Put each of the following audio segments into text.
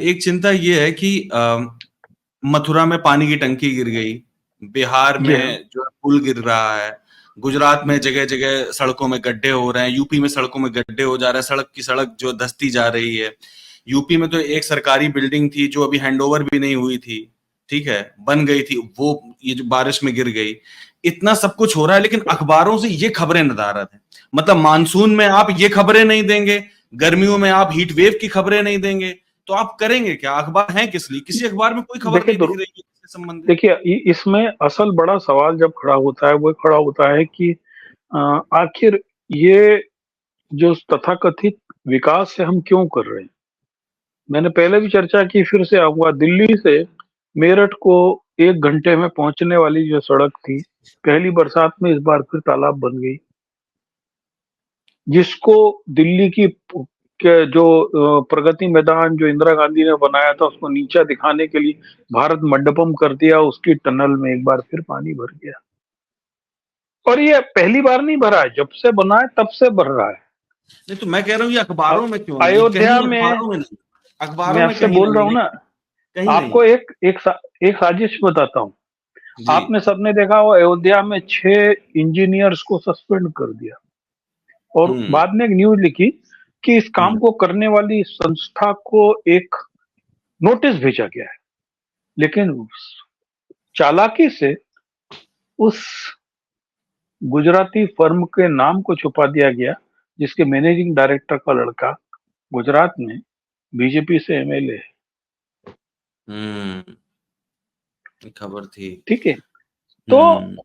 एक चिंता ये है कि मथुरा में पानी की टंकी गिर गई, बिहार जी हाँ। में जो है पुल गिर रहा है, गुजरात में जगह-जगह सड़कों में गड्ढे हो रहे हैं, यूपी में सड़कों में गड्ढे हो जा रहे हैं, सड़क की सड़क जो धंसती जा रही है। यूपी में तो एक सरकारी बिल्डिंग थी जो अभी हैंडओवर भी नहीं हुई थी, ठीक है? बन गई थी, वो ये जो बारिश में गिर गई। इतना सब कुछ हो रहा है, लेकिन अखबारों से ये खबरें नदारद हैं। मतलब मानसून में आप ये खबरें नहीं देंगे, गर्मियों में आप हीट वेव की खबरें नहीं देंगे, तो आप करेंगे क्या? अखबार हैं किस लिए? किसी अखबार में कोई खबर देखिए नहीं दिख रही है इससे संबंधित। देखिए इसमें असल बड़ा सवाल जब खड़ा होता है, वो खड़ा होता है कि आखिर ये जो तथाकथित विकास है हम क्यों कर रहे हैं? मैंने पहले भी चर्चा की, फिर से आऊंगा। दिल्ली से मेरठ को 1 घंटे में पहुंचने वाली जो सड़क थी, पहली बरसात में इस बार फिर तालाब बन गई, जिसको दिल्ली की के जो प्रगति मैदान जो इंदिरा गांधी ने बनाया था उसको नीचा दिखाने के लिए भारत मंडपम कर दिया, उसकी टनल में एक बार फिर पानी भर गया। और ये पहली बार नहीं भरा है, जब से बना है तब से भर रहा है। नहीं तो मैं कह रहा हूँ ये अखबारों में क्यों नहीं? अयोध्या कहीं में, अखबारों में नहीं, अखबारों मैं में आपसे कहीं बोल रहा नहीं, हूँ ना, कहीं नहीं। आपको एक साजिश बताता हूँ। जी। आपने सबने देखा हो, अयोध्या में 6 इंजीनियर्स को सस्पेंड कर दिया और हम्म। बाद में एक न्यूज लिखी कि इस काम को करने वाली संस्था को एक नोटिस भेजा गया है, लेकिन चालाकी से उस गुजराती फर्म के नाम को छुपा दिया गया, जिसके मैनेजिंग डायरेक्टर का लड़का गुजरात में बीजेपी से एमएलए है। हम्म। खबर थी। ठीक है, तो हम्म।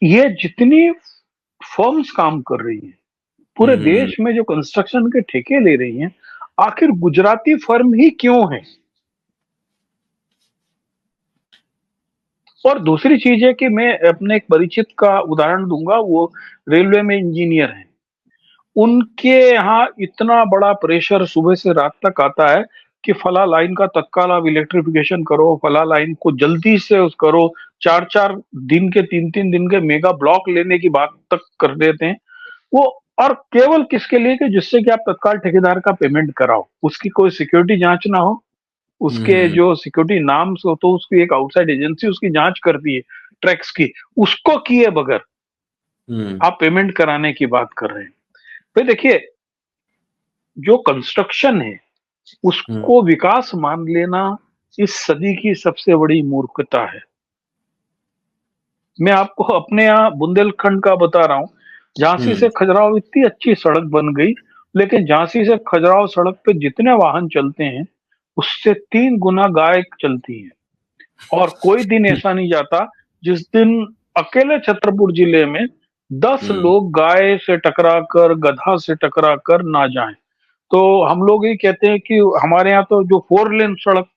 ये जितनी फर्म्स काम कर रही हैं पूरे हम्म। देश में, जो कंस्ट्रक्शन के ठेके ले रही हैं, आखिर गुजराती फर्म ही क्यों है? और दूसरी चीज है कि मैं अपने एक परिचित का उदाहरण दूंगा, वो रेलवे में इंजीनियर हैं। उनके यहाँ इतना बड़ा प्रेशर सुबह से रात तक आता है कि फला लाइन का तत्काल आप इलेक्ट्रिफिकेशन करो, फला लाइन को जल्दी से उस करो। 4-4 दिन के, 3-3 दिन के मेगा ब्लॉक लेने की बात तक कर देते हैं वो। और केवल किसके लिए? कि जिससे कि आप तत्काल ठेकेदार का पेमेंट कराओ, उसकी कोई सिक्योरिटी जांच ना हो, उसके हम्म। जो सिक्योरिटी नाम्स हो तो उसकी एक आउटसाइड एजेंसी उसकी जांच करती है ट्रैक्स की, उसको किए बगैर आप पेमेंट कराने की बात कर रहे हैं। फिर देखिए, जो कंस्ट्रक्शन है उसको विकास मान लेना इस सदी की सबसे बड़ी मूर्खता है। मैं आपको अपने यहाँ बुंदेलखंड का बता रहा हूँ। झांसी से खजुराहो इतनी अच्छी सड़क बन गई, लेकिन झांसी से खजुराहो सड़क पे जितने वाहन चलते हैं उससे 3 गुना गाय चलती है। और कोई दिन ऐसा नहीं जाता जिस दिन अकेले छतरपुर जिले में 10 लोग गाय से टकरा कर, गधा से टकरा कर ना जाएं। तो हम लोग ये कहते हैं कि हमारे यहाँ तो जो 4 लेन सड़क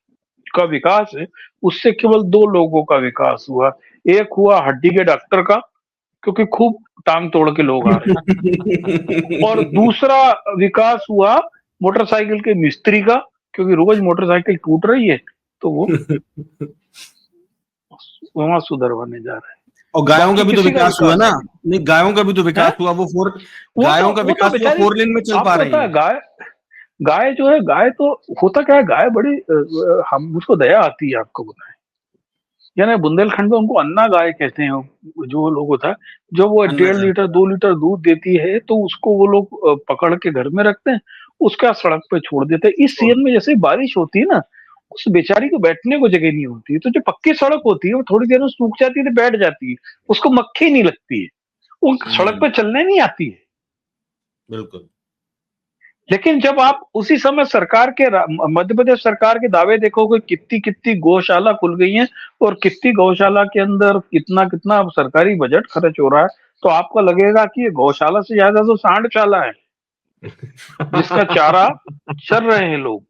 का विकास है उससे केवल 2 लोगों का विकास हुआ। एक हुआ हड्डी के डॉक्टर का, क्योंकि खूब टांग तोड़ के लोग आ रहे हैं, और दूसरा विकास हुआ मोटरसाइकिल के मिस्त्री का, क्योंकि रोज मोटरसाइकिल टूट रही है तो वो वहां सुधरवाने जा रहे हैं। और गायों का बाकी भी तो किसी का विकास हुआ ना। नहीं नहीं, गायों का भी तो है। विकास हुआ, वो गायों का तो विकास हुआ, बेचारी, 4 लेन में चल पा आपको रही पता है, हैं। गाय गाय जो है, गाय तो होता क्या है, गाय बड़ी हम उसको दया आती है, आपको बताएं। यानी बुंदेलखंड में उनको अन्ना गाय कहते हैं, जो लोग होता है, जो वो अन्ना 1.5 लीटर चाहता 2 लीटर दूध देती है तो उसको वो लोग पकड़ के घर में रखते हैं, उसका सड़क पे छोड़ देते हैं। इस है। सीजन में जैसे बारिश होती है ना, उस बेचारी को बैठने को जगह नहीं होती है, तो जो पक्की सड़क होती है वो थोड़ी देर में सूख जाती है तो बैठ जाती है, उसको मक्खी नहीं लगती है, वो सड़क पे चलने नहीं आती है। बिल्कुल। लेकिन जब आप उसी समय सरकार के, मध्य प्रदेश सरकार के दावे देखोगे, कितनी कितनी गौशाला खुल गई हैं और कितनी गौशाला के अंदर कितना कितना सरकारी बजट खर्च हो रहा है, तो आपको लगेगा कि ये गौशाला से ज्यादा तो सांडशाला है जिसका चारा चर रहे हैं लोग।